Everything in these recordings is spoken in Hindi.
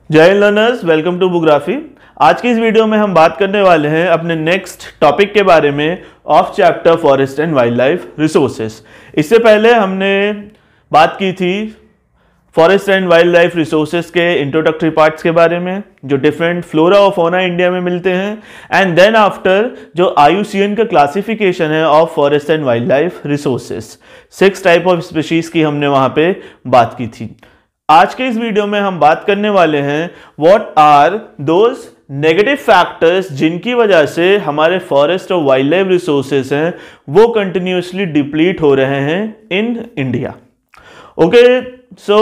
जय हिंद लर्नर्स, वेलकम टू बुकग्राफी। आज की इस वीडियो में हम बात करने वाले हैं अपने नेक्स्ट टॉपिक के बारे में of chapter forest and wild life resources. इससे पहले हमने बात की थी forest and wild life resources के इंट्रोडक्टरी पार्ट्स के बारे में, जो डिफरेंट फ्लोरा और फौना इंडिया में मिलते हैं, एंड देन आफ्टर जो IUCN का क्लासिफिकेशन है of forest and wild life resources. 6 type of species की हमने वहां पे बात की थी। आज के इस वीडियो में हम बात करने वाले हैं what are those negative factors जिनकी वजह से हमारे फॉरेस्ट और वाइल्ड लाइफ रिसोर्सेज हैं वो कंटिन्यूसली डिप्लीट हो रहे हैं in India. Okay, so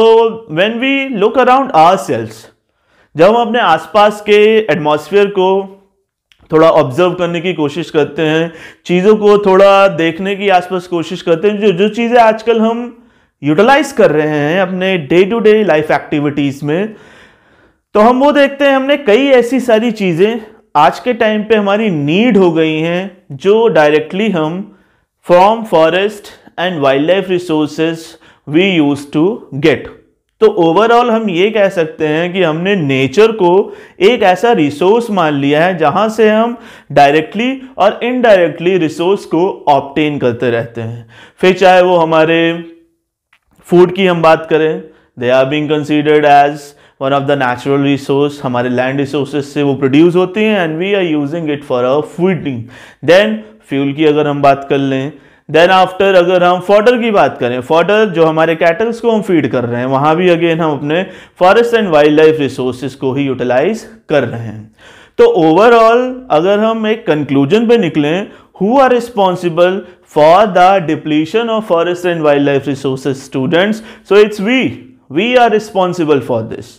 when we look around ourselves, जब हम अपने आसपास के एटमॉस्फेयर को थोड़ा ऑब्जर्व करने की कोशिश करते हैं, चीज़ों को थोड़ा देखने की आसपास कोशिश करते हैं, जो चीज़ें आजकल हम यूटिलाइज कर रहे हैं अपने day to day life activities में, तो हम वो देखते हैं हमने कई ऐसी सारी चीजें आज के टाइम पे हमारी नीड हो गई हैं जो डायरेक्टली हम from forest and wild life resources we use to get. तो ओवरऑल हम ये कह सकते हैं कि हमने नेचर को एक ऐसा रिसोर्स मान लिया है जहां से हम डायरेक्टली और इनडायरेक्टली रिसोर्स को ऑब्टेन करते रहते हैं। फिर चाहे वो हमारे फूड की हम बात करें, they are being considered as one of the natural resource, हमारे लैंड रिसोर्सेज से वो प्रोड्यूस होती हैं and we are using it for our fooding. Then fuel की अगर हम बात कर लें, देन आफ्टर अगर हम फॉडर की बात करें, फॉडर जो हमारे कैटल्स को हम फीड कर रहे हैं, वहां भी अगेन हम अपने forest and wild life resources को ही यूटिलाइज कर रहे हैं। तो ओवरऑल अगर हम एक कंक्लूजन पे निकलें, who are responsible for the depletion of forest and wildlife resources, students? So it's we are responsible for this,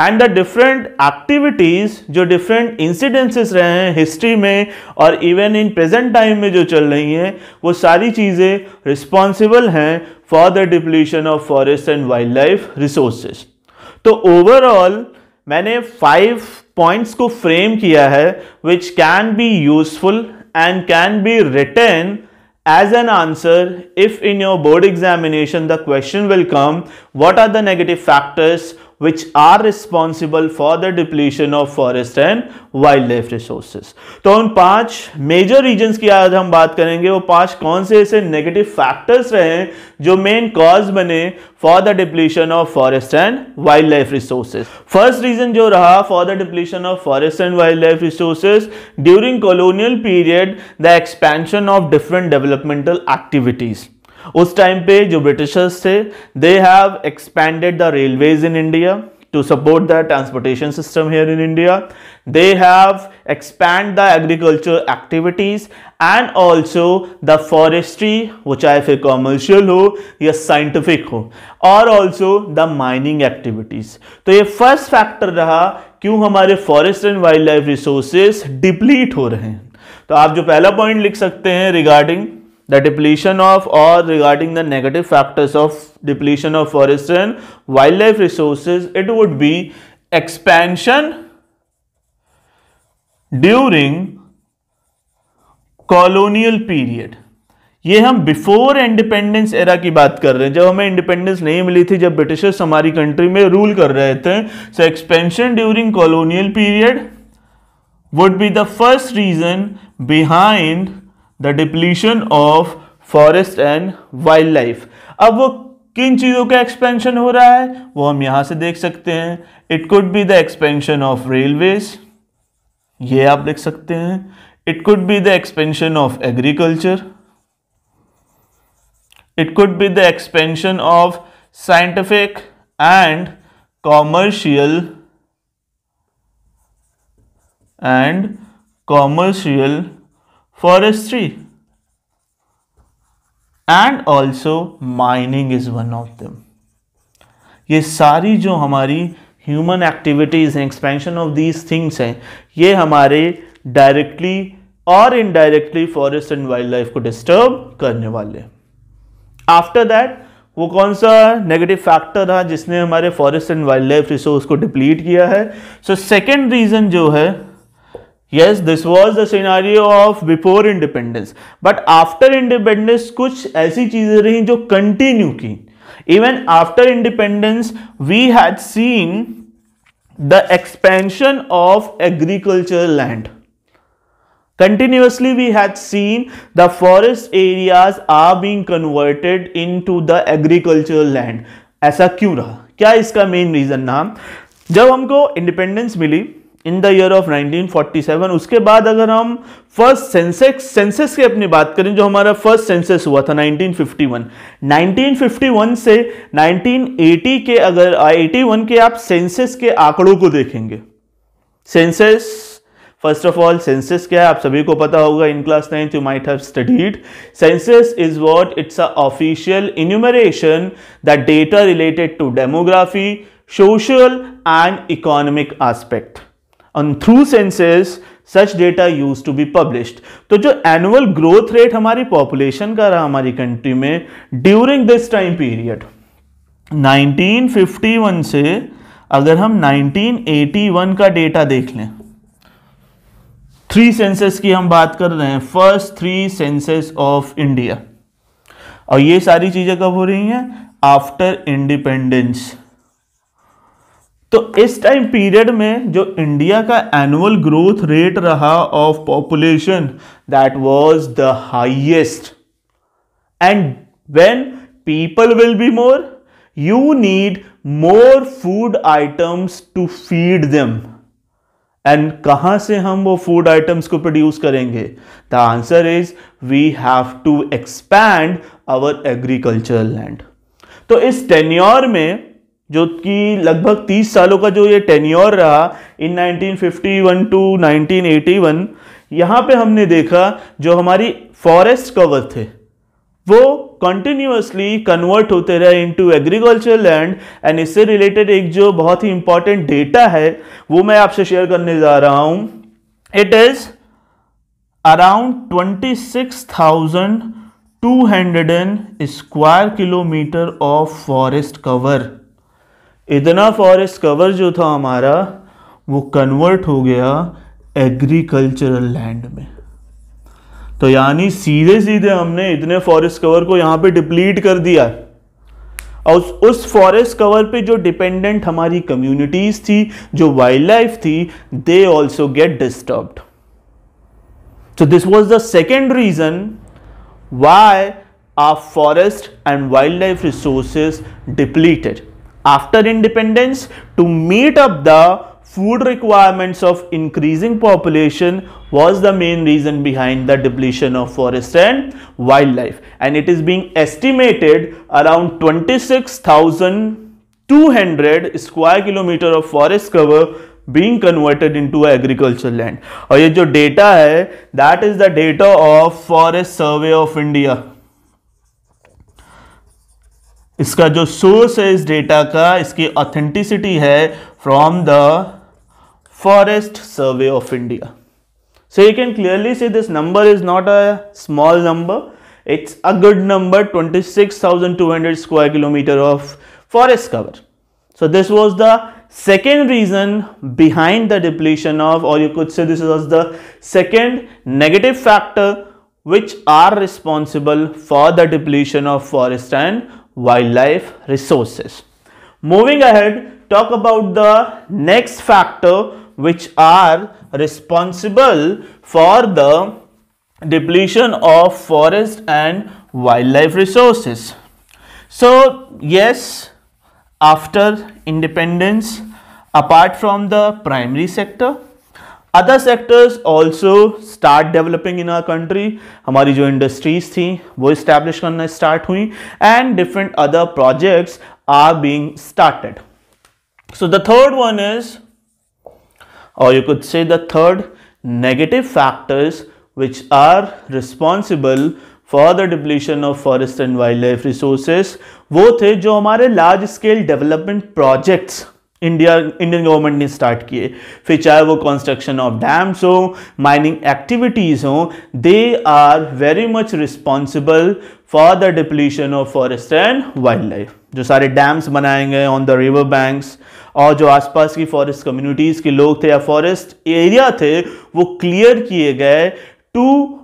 and the different activities जो different incidences रहे हैं हिस्ट्री में और इवन इन प्रेजेंट टाइम में जो चल रही हैं, वो सारी चीजें रिस्पॉन्सिबल हैं for the depletion of forest and wild life resources. तो ओवरऑल मैंने 5 पॉइंट्स को फ्रेम किया है which can be useful and can be written as an answer if in your board examination the question will come, what are the negative factors which are responsible for the depletion of forest and wildlife resources। तो उन 5 मेजर रीजन्स की आज हम बात करेंगे। वो 5 कौन से ऐसे नेगेटिव फैक्टर्स रहे जो मेन कॉज बने for the depletion of forest and wild life resources. First reason जो रहा for the depletion of forest and wild life resources, during colonial period the expansion of different developmental activities. उस टाइम पे जो ब्रिटिशर्स थे, they have expanded the railways in India to support the transportation system here in India. They have expand the agriculture activities and also the forestry, वो चाहे फिर commercial हो या scientific हो, और also the mining activities। तो ये first factor रहा क्यों हमारे forest and wildlife resources deplete हो रहे हैं। तो आप जो पहला point लिख सकते हैं regarding the depletion of or regarding the negative factors of depletion of forest and wildlife resources, it would be expansion during colonial period। ये हम बिफोर इंडिपेंडेंस एरा की बात कर रहे हैं, जब हमें इंडिपेंडेंस नहीं मिली थी, जब ब्रिटिशर्स हमारी कंट्री में रूल कर रहे थे। So expansion during colonial period would be the first reason behind the depletion of forest and wild life. अब वो किन चीजों का एक्सपेंशन हो रहा है वो हम यहां से देख सकते हैं। It could be the expansion of railways, ये आप देख सकते हैं। It could be the expansion of agriculture, it could be the expansion of scientific and commercial forestry, and also mining is one of them। ये सारी जो हमारी ह्यूमन एक्टिविटीज हैं, एक्सपेंशन ऑफ दीज थिंग्स हैं, ये हमारे डायरेक्टली और indirectly forest and wild life को डिस्टर्ब करने वाले। आफ्टर दैट वो कौन सा नेगेटिव फैक्टर था जिसने हमारे forest and wild life resource को डिप्लीट किया है। सो सेकेंड रीजन जो है, yes, this was the scenario of before independence, but after independence कुछ ऐसी चीजें रही जो कंटिन्यू की। Even after independence we had seen the expansion of agricultural land. Continuously we had seen the forest areas are being converted into the agricultural land. ऐसा क्यों रहा? क्या इसका मेन रीजन ना? जब हमको इंडिपेंडेंस मिली इन द ईयर ऑफ 1947, उसके बाद अगर हम फर्स्ट सेंसस की अपनी बात करें, जो हमारा फर्स्ट सेंसस हुआ था 1951 से 1980 के, अगर 81 के आप सेंसस के आंकड़ों को देखेंगे, census first of all census क्या है आप सभी को पता होगा, in class 9th you might have studied. Census is what? It's a official enumeration that data related to demography, social and economic aspect. And through census such data used to be published. तो जो एनुअल ग्रोथ रेट हमारी पॉपुलेशन का रहा हमारी कंट्री में ड्यूरिंग दिस टाइम पीरियड 1951 से अगर हम 1981 का डेटा देख लें, 3 सेंसस की हम बात कर रहे हैं, फर्स्ट 3 सेंसस ऑफ इंडिया, और ये सारी चीजें कब हो रही हैं? After independence. तो इस टाइम पीरियड में जो इंडिया का एनुअल ग्रोथ रेट रहा of population, that was the highest. And when people will be more, you need more food items to feed them. And कहां से हम वो फूड आइटम्स को प्रोड्यूस करेंगे? The answer is we have to expand our agricultural land. तो इस टेन्योर में, जो कि लगभग 30 सालों का जो ये टेन्योर रहा इन 1951 टू 1981, यहां पे हमने देखा जो हमारी फॉरेस्ट कवर थे वो कंटिन्यूअसली कन्वर्ट होते रहे इनटू एग्रीकल्चर लैंड. एंड इससे रिलेटेड एक जो बहुत ही इंपॉर्टेंट डेटा है वो मैं आपसे शेयर करने जा रहा हूं. It is around 26,200 square kilometre of forest cover. इतना फॉरेस्ट कवर जो था हमारा वो कन्वर्ट हो गया एग्रीकल्चरल लैंड में. तो यानी सीधे सीधे हमने इतने फॉरेस्ट कवर को यहां पे डिप्लीट कर दिया, और उस फॉरेस्ट कवर पे जो डिपेंडेंट हमारी कम्युनिटीज थी, जो वाइल्ड लाइफ थी, they also get disturbed. So this was the second reason why our forest and wild life resources depleted. After independence, to meet up the food requirements of increasing population was the main reason behind the depletion of forest and wildlife. And it is being estimated around 26,200 square kilometer of forest cover being converted into agricultural land. और ये जो data है, that is the data of Forest Survey of India. इसका जो सोर्स है इस डेटा का, इसकी ऑथेंटिसिटी है from the forest survey of India. So you can clearly see this number is not a small number, it's a good number. 26,200 square kilometre of forest cover. So this was the second reason behind the depletion of, or you could say this was the second negative factor which are responsible for the depletion of forest and wildlife resources. Moving ahead, talk about the next factor which are responsible for the depletion of forest and wildlife resources. So yes, after independence, apart from the primary sector, other sectors also start developing in our country. हमारी जो industries थी वो establish करना start हुई, and different other projects are being started. So the third one is, or you could say the third negative factors which are responsible for the depletion of forest and wildlife resources, वो थे जो हमारे large scale development projects Indian government ने स्टार्ट किए. फिर चाहे वो कंस्ट्रक्शन ऑफ डैम्स हो, माइनिंग एक्टिविटीज हो, they are very much responsible for the depletion of forest and wild life. जो सारे डैम्स बनाए गए ऑन द रिवर बैंक्स, और जो आसपास की फॉरेस्ट कम्युनिटीज के लोग थे या फॉरेस्ट एरिया थे, वो क्लियर किए गए to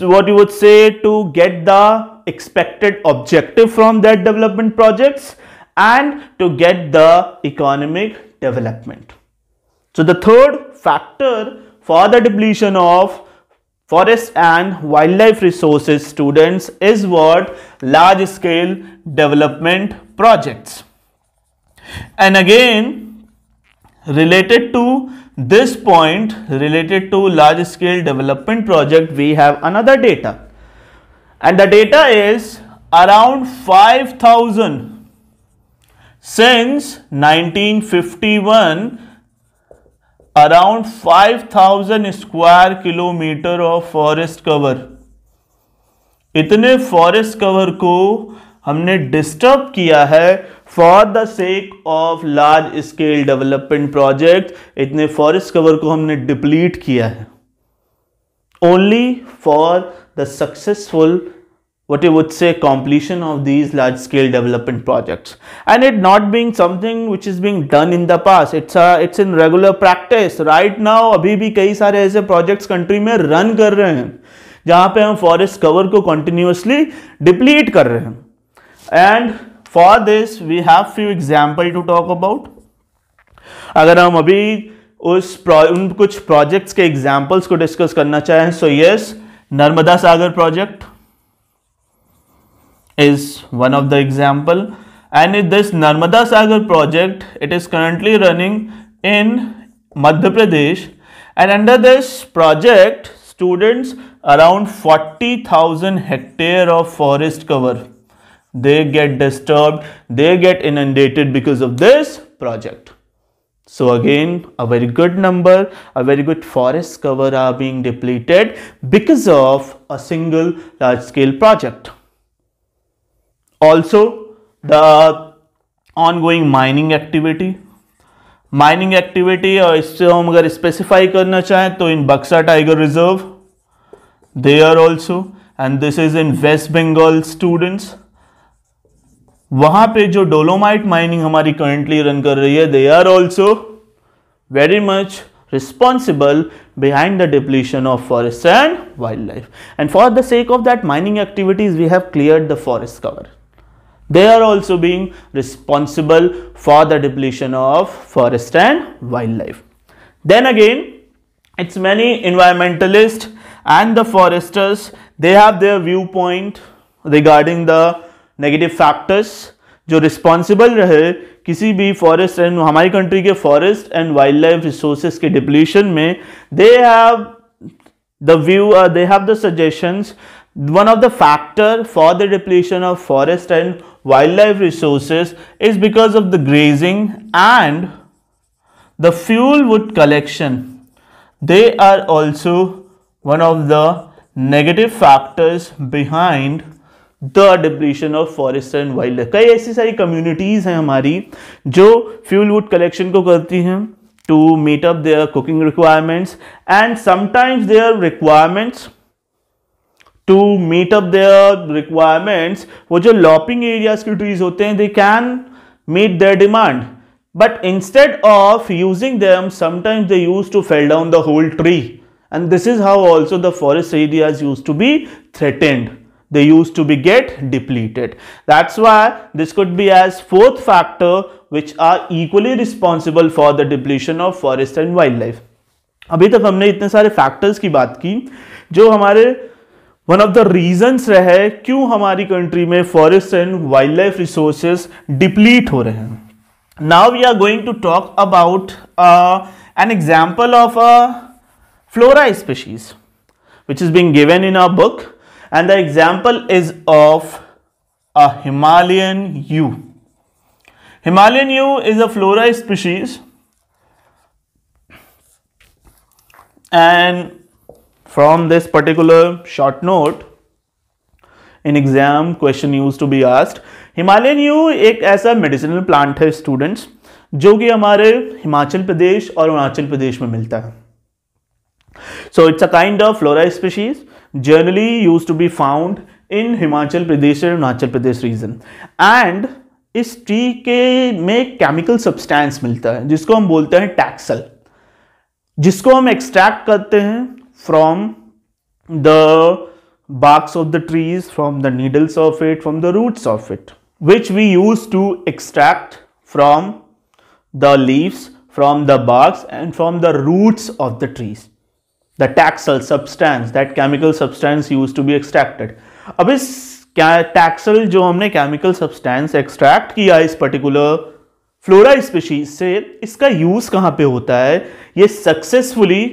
what you would say to get the expected objective from that development projects and to get the economic development. So the third factor for the depletion of forest and wildlife resources, students, is what? Large scale development projects. And again, related to this point, related to large scale development project, we have another data, and the data is around 5,000 since 1951. Around 5,000 square kilometre of forest cover, इतने फॉरेस्ट कवर को हमने डिस्टर्ब किया है for the sake of large scale development project. इतने फॉरेस्ट कवर को हमने डिप्लीट किया है only for the successful, what you would say, completion of these large scale development projects, and it not being something which is being done in the past. It's in regular practice right now. अभी भी कई सारे ऐसे projects country में run कर रहे हैं जहां पे हम forest cover को continuously deplete कर रहे हैं. And for this we have few example to talk about. अगर हम अभी उन कुछ projects के examples को discuss करना चाहें, so yes, Narmada Sagar project is one of the example, and in this Narmada Sagar project, it is currently running in Madhya Pradesh, and under this project, students, around 40,000 hectare of forest cover, they get disturbed, they get inundated because of this project. So again, a very good number, a very good forest cover are being depleted because of a single large scale project. Also, the ongoing mining activity, और इससे हम अगर स्पेसिफाई करना चाहें तो इन बक्सा tiger reserve, they are also, and this is in West Bengal, students. वहाँ पे जो डोलोमाइट माइनिंग हमारी करंटली रन कर रही है, they are also very much responsible behind the depletion of forests and wildlife. And for the sake of that mining activities, we have cleared the forest cover. They are also being responsible for the depletion of forest and wildlife. Then again, it's many environmentalists and the foresters, they have their viewpoint regarding the negative factors जो responsible रहे किसी भी forest and हमारी country के forest and wildlife resources के depletion में. They have the view, they have the suggestions. One of the factor for the depletion of forest and wildlife resources is because of the grazing and the fuel wood collection. They are also one of the negative factors behind the depletion of forest and wildlife. कई ऐसी सारी communities हैं हमारी जो fuel wood collection को करती हैं to meet up their cooking requirements, and sometimes their requirements to meet up their requirements, वो जो lopping areas के trees होते हैं, they can meet their demand, but instead of using them, sometimes they used to fell down the whole tree, and this is how also the forest areas used to be threatened. They used to be get depleted. That's why this could be as fourth factor which are equally responsible for the depletion of forest and wildlife. अभी तक हमने इतने सारे factors की बात की जो हमारे one of the reasons रहे क्यों हमारी country में forest and wildlife resources deplete हो रहे हैं. Now we are going to talk about an example of a flora species which is being given in our book, and the example is of a Himalayan yew. Himalayan yew is a flora species, and from this particular short note in exam question used to be asked, Himalayan yew एक ऐसा medicinal plant है students जो कि हमारे हिमाचल प्रदेश और अरुणाचल प्रदेश में मिलता है. So it's a kind of flora species generally used to be found in Himachal Pradesh and Arunachal Pradesh region, and इस ट्री के में केमिकल सब्सटेंस मिलता है जिसको हम बोलते हैं टैक्सल, जिसको हम एक्सट्रैक्ट करते हैं from the barks of the trees, from the needles of it, from the roots of it, which we use to extract from the leaves, from the barks and from the roots of the trees. The taxol substance, that chemical substance used to be extracted. अब इस टैक्सल जो हमने केमिकल सब्सटेंस एक्सट्रैक्ट किया इस पर्टिकुलर फ्लोरा स्पीशीज से, इसका यूज कहां पे होता है? ये सक्सेसफुली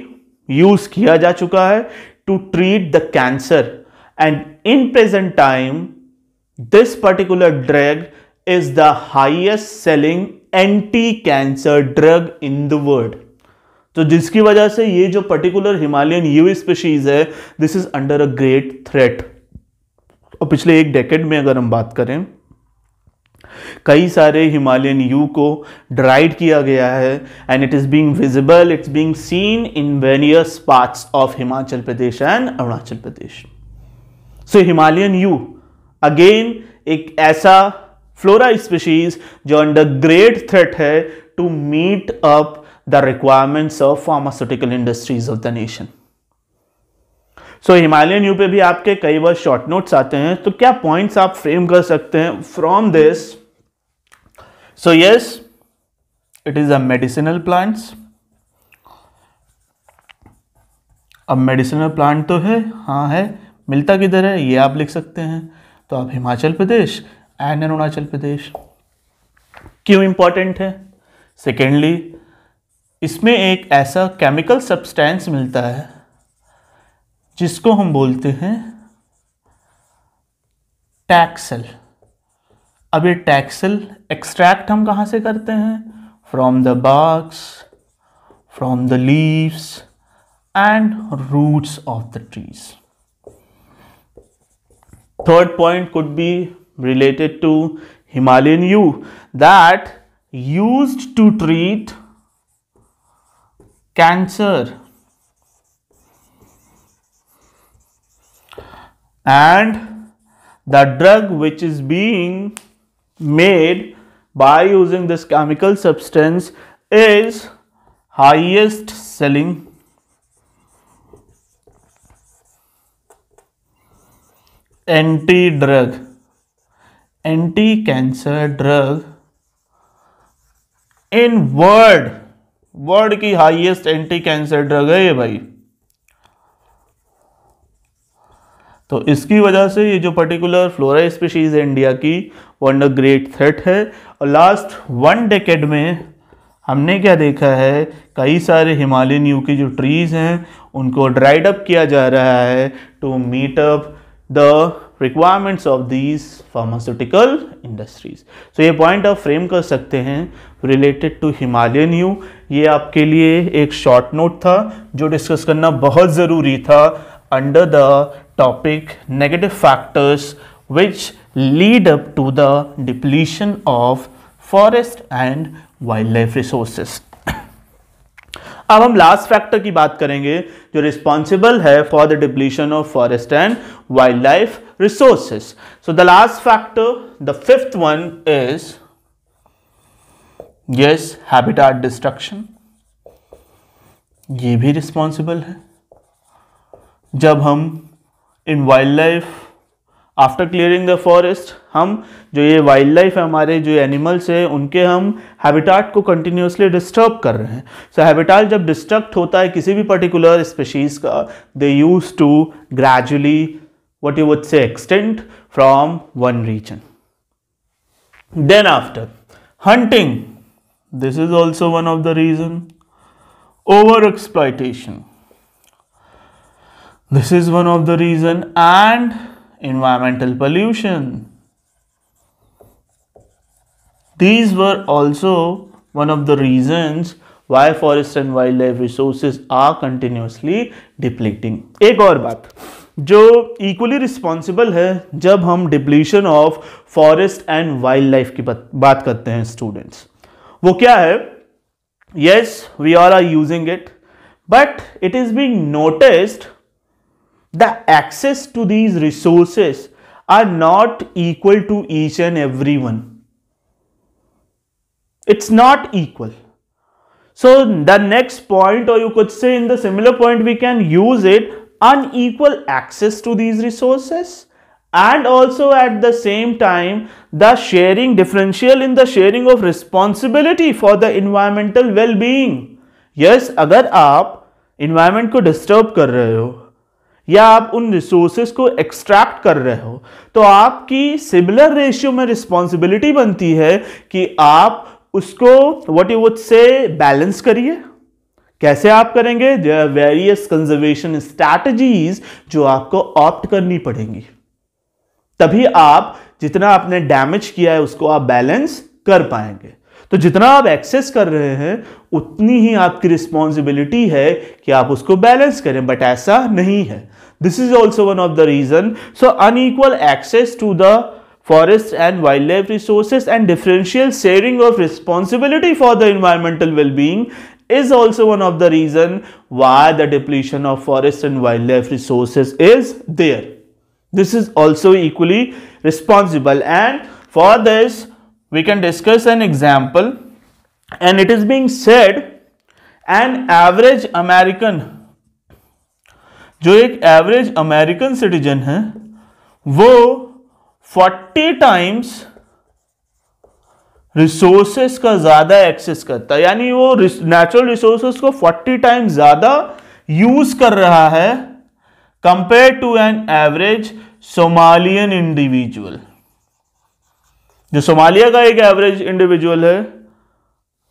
यूज किया जा चुका है to treat the cancer, and in present time this particular drug is the highest selling anti cancer drug in the world. तो जिसकी वजह से ये जो पर्टिकुलर हिमालयन यू स्पीशीज है, this is under a great threat. और पिछले एक डेकेड में अगर हम बात करें, कई सारे हिमालयन यू को ड्राइड किया गया है and it is being visible, it's being seen in various parts of Himachal Pradesh and Arunachal Pradesh. So Himalayan yew again एक ऐसा फ्लोरा स्पीशीज जो अंडर ग्रेट थ्रेट है to meet up the requirements of pharmaceutical industries of the nation. So Himalayan yew पे भी आपके कई बार शॉर्ट नोट्स आते हैं, तो क्या पॉइंट्स आप फ्रेम कर सकते हैं from this? So yes, it is a medicinal plants. अब मेडिसिनल प्लांट तो है, हाँ है, मिलता किधर है ये आप लिख सकते हैं. तो आप हिमाचल प्रदेश एंड अरुणाचल प्रदेश. क्यों इंपॉर्टेंट है? सेकेंडली, इसमें एक ऐसा केमिकल सब्सटेंस मिलता है जिसको हम बोलते हैं टैक्सल. अब ये टैक्सल एक्सट्रैक्ट हम कहाँ से करते हैं? From the barks, from the leaves and roots of the trees. Third point could be related to Himalayan yew that used to treat cancer, and the drug which is being made by using this chemical substance is highest selling anti-cancer drug in world की हाईएस्ट एंटी कैंसर ड्रग है ये भाई. तो इसकी वजह से ये जो पर्टिकुलर फ्लोरा स्पीशीज है इंडिया की, वो अंडर ग्रेट थ्रेट है. और लास्ट 1 डेकेड में हमने क्या देखा है, कई सारे हिमालयन यू की जो ट्रीज हैं उनको ड्राइड अप किया जा रहा है to meet up the requirements of these pharmaceutical industries. So ये पॉइंट आप फ्रेम कर सकते हैं रिलेटेड टू हिमालयन यू. ये आपके लिए एक शॉर्ट नोट था जो डिस्कस करना बहुत ज़रूरी था under the topic negative factors which lead up to the depletion of forest and wild life resources. अब हम लास्ट फैक्टर की बात करेंगे जो रिस्पॉन्सिबल है for the depletion of forest and wild life resources. So the last factor, the fifth one is yes habitat destruction. ये भी रिस्पॉन्सिबल है. जब हम इन wild life after clearing the forest, हम जो ये वाइल्ड लाइफ है, हमारे जो एनिमल्स है, उनके हम हैबिटेट को कंटिन्यूसली डिस्टर्ब कर रहे हैं. सो हैबिटेट जब डिस्ट्रक्ट होता है किसी भी पर्टिकुलर स्पीशीज का, they use to gradually what you would say extend from one region. Then after hunting, this is also one of the reason. Over exploitation, this is one of the reason, and environmental pollution, these were also one of the reasons why forest and wildlife resources are continuously depleting. एक और बात जो इक्वली रिस्पॉन्सिबल है जब हम depletion of forest and wild life की बात करते हैं स्टूडेंट्स, वो क्या है? Yes, we all are using it, but it is being noticed the access to these resources are not equal to each and every one. It's not equal. So the next point, or you could say in the similar point, we can use it, unequal access to these resources and also at the same time the sharing differential in the sharing of responsibility for the environmental well-being. Yes, अगर आप environment को disturb कर रहे हो या आप उन रिसोर्सेज को एक्सट्रैक्ट कर रहे हो तो आपकी सिमिलर रेशियो में रिस्पॉन्सिबिलिटी बनती है कि आप उसको what you would say balance करिए। कैसे आप करेंगे? There are various conservation strategies जो आपको ऑप्ट करनी पड़ेंगी, तभी आप जितना आपने डैमेज किया है उसको आप बैलेंस कर पाएंगे। तो जितना आप एक्सेस कर रहे हैं उतनी ही आपकी रिस्पॉन्सिबिलिटी है कि आप उसको बैलेंस करें, बट ऐसा नहीं है। This is also one of the reason. So unequal access to the forest and wildlife resources and differential sharing of responsibility for the environmental well-being is also one of the reason why the depletion of forest and wildlife resources is there. This is also equally responsible, and for this we can discuss an example, and it is being said an average American, जो एक एवरेज अमेरिकन सिटीजन है वो 40 टाइम्स रिसोर्सेस का ज्यादा एक्सेस करता है, यानी वो नेचुरल रिसोर्सेस को 40 टाइम्स ज्यादा यूज कर रहा है compare to an average Somalian individual. जो सोमालिया का एक एवरेज इंडिविजुअल है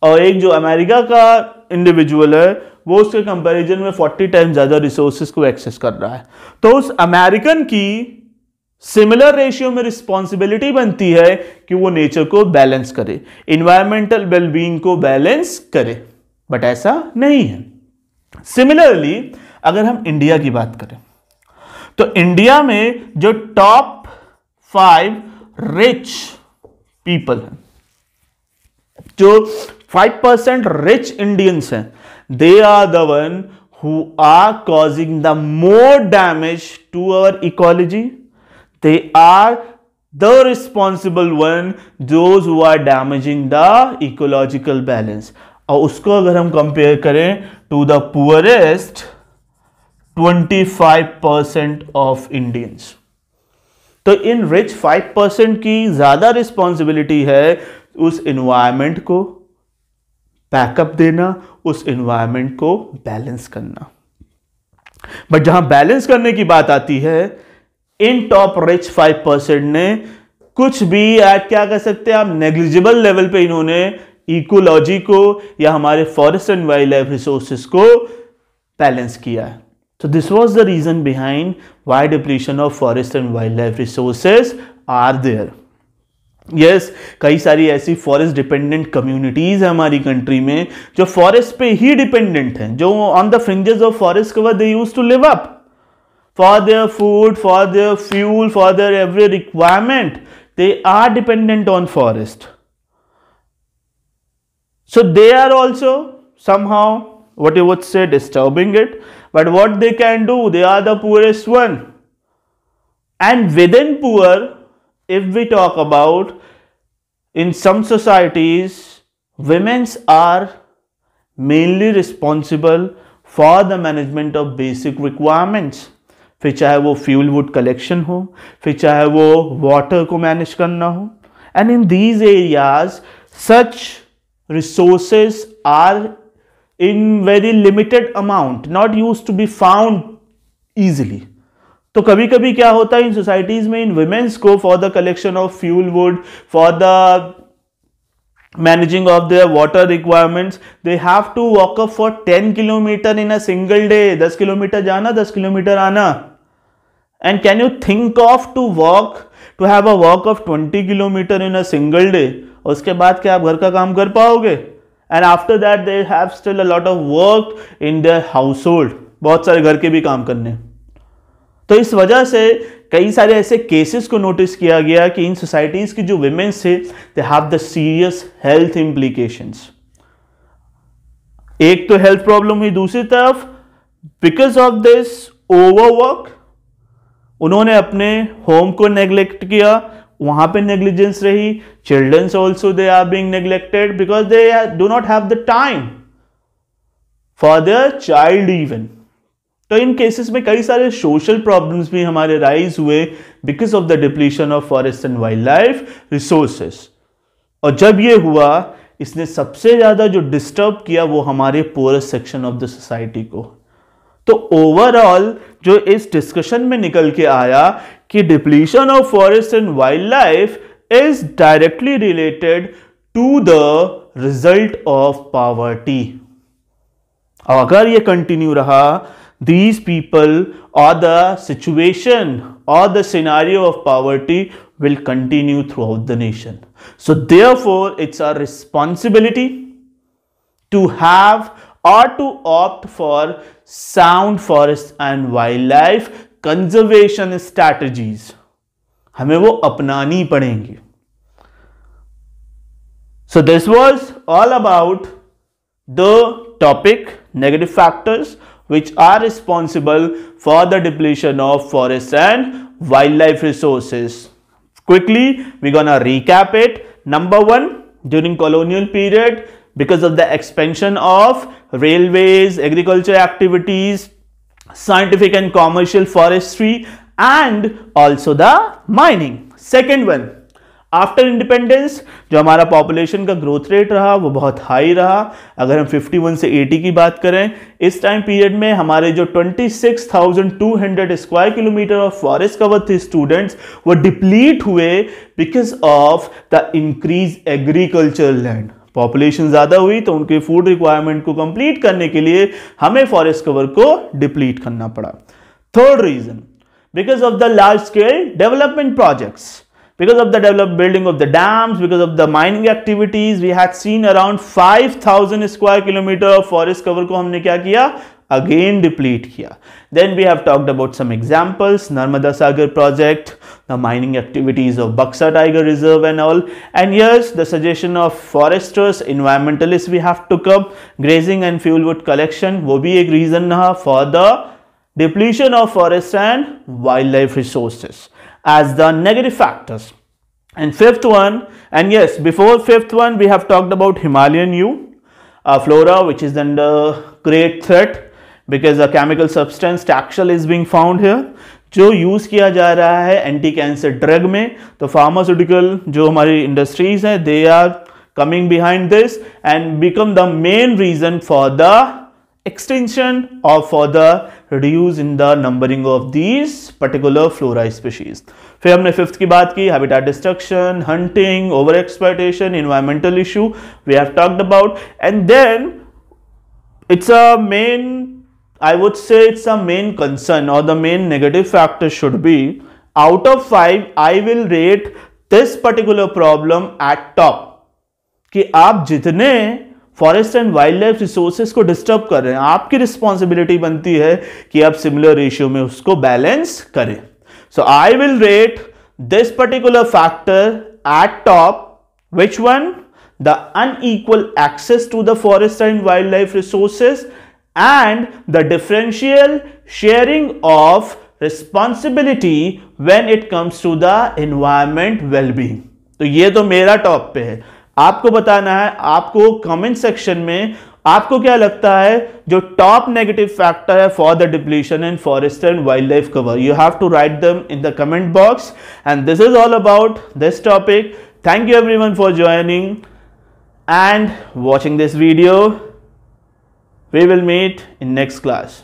और एक जो अमेरिका का इंडिविजुअल है वो उसके कंपैरिजन में 40 टाइम्स ज्यादा रिसोर्सेस को एक्सेस कर रहा है। तो उस अमेरिकन की सिमिलर रेशियो में रिस्पॉन्सिबिलिटी बनती है कि वो नेचर को बैलेंस करे, इन्वायरमेंटल वेलबींग को बैलेंस करे, बट ऐसा नहीं है। सिमिलरली अगर हम इंडिया की बात करें तो इंडिया में जो टॉप 5 रिच पीपल हैं, जो 5% रिच इंडियंस हैं, they are the one who are causing the more damage to our ecology. They are the responsible one, those who are damaging the ecological balance. और उसको अगर हम कंपेयर करें to the poorest 25% of Indians, तो इन रिच 5% की ज्यादा रिस्पॉन्सिबिलिटी है उस इन्वायरमेंट को बैकअप देना, उस इन्वायरमेंट को बैलेंस करना। बट जहां बैलेंस करने की बात आती है, इन टॉप रिच 5% ने कुछ भी क्या कह सकते हैं आप, नेग्लिजिबल लेवल पे इन्होंने इकोलॉजी को या हमारे forest and wild life resources को बैलेंस किया है। तो this was the reason behind why depletion of forest and wild life resources are there. Yes, कई सारी ऐसी फॉरेस्ट डिपेंडेंट कम्युनिटीज है हमारी कंट्री में जो फॉरेस्ट पे ही डिपेंडेंट हैं, जो on the fringes of forest cover they used to live up for their food, for their fuel, for their every requirement. They are dependent on forest. So they are also somehow, what you would say, disturbing it. But what they can do, they are the poorest one. And within poor, if we talk about, in some societies, women are mainly responsible for the management of basic requirements. फिर चाहे वो फ्यूल वुड कलेक्शन हो, फिर चाहे वो वाटर को मैनेज करना हो, and in these areas such resources are in very limited amount, not used to be found easily. तो कभी कभी क्या होता है इन सोसाइटीज में, इन वुमेन्स को for the collection of fuel wood, for the managing of their water requirements, they have to walk up for 10 kilometer in a single day. 10 kilometre जाना, 10 किलोमीटर आना. And can you think of to have a walk of 20 kilometer in a single day? और उसके बाद क्या आप घर का काम कर पाओगे? And after that they have still a lot of work in their household. बहुत सारे घर के भी काम करने. तो इस वजह से कई सारे ऐसे केसेस को नोटिस किया गया कि इन सोसाइटीज की जो विमेन्स थे, they have the serious health implications. एक तो हेल्थ प्रॉब्लम हुई, दूसरी तरफ बिकॉज ऑफ दिस ओवरवर्क उन्होंने अपने होम को नेग्लेक्ट किया, वहां पे नेग्लिजेंस रही। Childrens also they are being neglected because they do not have the time for their child even. तो इन केसेस में कई सारे सोशल प्रॉब्लम्स भी हमारे राइज हुए because of the depletion of forest and wild life resources. और जब ये हुआ, इसने सबसे ज्यादा जो डिस्टर्ब किया वो हमारे पोअरेस्ट सेक्शन ऑफ द सोसाइटी को। तो ओवरऑल जो इस डिस्कशन में निकल के आया कि depletion of forest and wild life is directly related to the result of poverty. अगर ये कंटिन्यू रहा, these people or the situation or the scenario of poverty will continue throughout the nation. So therefore it's our responsibility to have or to opt for sound forest and wildlife conservation strategies. हमें वो अपनानी पड़ेंगी। So this was all about the topic negative factors which are responsible for the depletion of forest and wildlife resources. Quickly, we're gonna recap it. Number one, during colonial period, because of the expansion of railways, agriculture activities, scientific and commercial forestry, and also the mining. Second one, after independence जो हमारा पॉपुलेशन का ग्रोथ रेट रहा वो बहुत हाई रहा। अगर हम 51 से 80 की बात करें, इस टाइम पीरियड में हमारे जो 26,200 square kilometre of forest cover थे स्टूडेंट्स, वो डिप्लीट हुए because of the increase agriculture land. Population ज्यादा हुई तो उनके फूड रिक्वायरमेंट को कंप्लीट करने के लिए हमें फॉरेस्ट कवर को डिप्लीट करना पड़ा। Third reason, because of the large scale development projects, because of the building of the dams, because of the mining activities, we had seen around 5,000 square kilometer of forest cover को हमने क्या किया, again deplete किया। Then we have talked about some examples, Narmada Sagar project, the mining activities of Buxa Tiger Reserve and all, and yes, the suggestion of foresters, environmentalists we have took up, grazing and fuel wood collection, वो भी एक reason रहा for the depletion of forest and wildlife resources as the negative factors. And fifth one, and yes, before fifth one we have talked about Himalayan yew flora, which is under great threat because a chemical substance Taxol is being found here, जो यूज किया जा रहा है एंटी कैंसर ड्रग में। तो फार्मास्यूटिकल जो हमारी इंडस्ट्रीज हैं, they are coming behind this and become the main reason for the extinction or for the reduce in the numbering of these particular flora species. फिर हमने फिफ्थ की बात की, habitat destruction, hunting, over exploitation, environmental issue we have talked about, and then it's a main, I would say it's a main concern or the main negative factor should be, out of 5 I will rate this particular problem at top, कि आप जितने forest and wild life resources को डिस्टर्ब कर रहे हैं, आपकी रिस्पॉन्सिबिलिटी बनती है कि आप सिमिलर रेशियो में उसको बैलेंस करें। So I will rate this particular factor at top, which one, the unequal access to the forest and wild life resources and the differential sharing of responsibility when it comes to the environment wellbeing. तो ये तो मेरा टॉप पे है, आपको बताना है, आपको कमेंट सेक्शन में आपको क्या लगता है जो टॉप नेगेटिव फैक्टर है for the depletion in forest and wild life cover. You have to write them in the comment box and this is all about this topic. Thank you everyone for joining and watching this video. We will meet in next class.